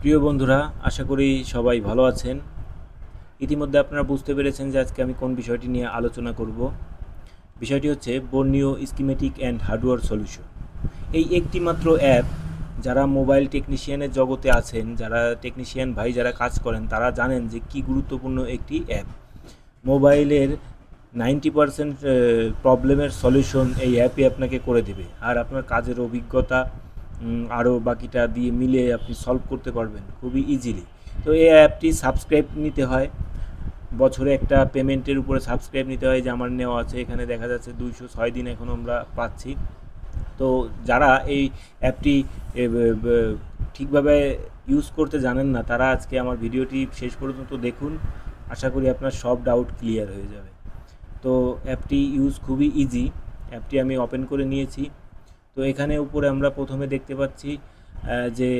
প্রিয় বন্ধুরা, আশা করি সবাই ভালো আছেন। ইতিমধ্যে আপনারা বুঝতে পেরেছেন যে আজকে আমি কোন বিষয়টি নিয়ে আলোচনা করব। বিষয়টি হচ্ছে Borneo schematic and hardware solution. এই একটি মাত্র অ্যাপ, যারা মোবাইল টেকনিশিয়ানের জগতে আছেন, যারা টেকনিশিয়ান ভাই যারা কাজ করেন, তারা জানেন যে কি গুরুত্বপূর্ণ একটি অ্যাপ। মোবাইলের 90% প্রবলেমের সলিউশন এই অ্যাপই আপনাকে করে দেবে, আর আপনার কাজের অভিজ্ঞতা আরও বাকিটা দিয়ে মিলিয়ে আপনি সলভ করতে পারবেন খুবই ইজিলি। তো এই অ্যাপটি সাবস্ক্রাইব নিতে হয়, বছরে একটা পেমেন্টের উপরে সাবস্ক্রাইব নিতে হয়, যে আমার নেওয়া আছে। এখানে দেখা যাচ্ছে 206 দিন এখন আমরা পাচ্ছি। তো যারা এই অ্যাপটি ঠিকভাবে ইউজ করতে জানেন না, তারা আজকে আমার ভিডিওটি শেষ পর্যন্ত দেখুন। আশা করি আপনার সব ডাউট ক্লিয়ার হয়ে যাবে। তো অ্যাপটি ইউজ খুবই ইজি। অ্যাপটি আমি ওপেন করে নিয়েছি। তো এখানে উপরে আমরা প্রথমে দেখতে পাচ্ছি যে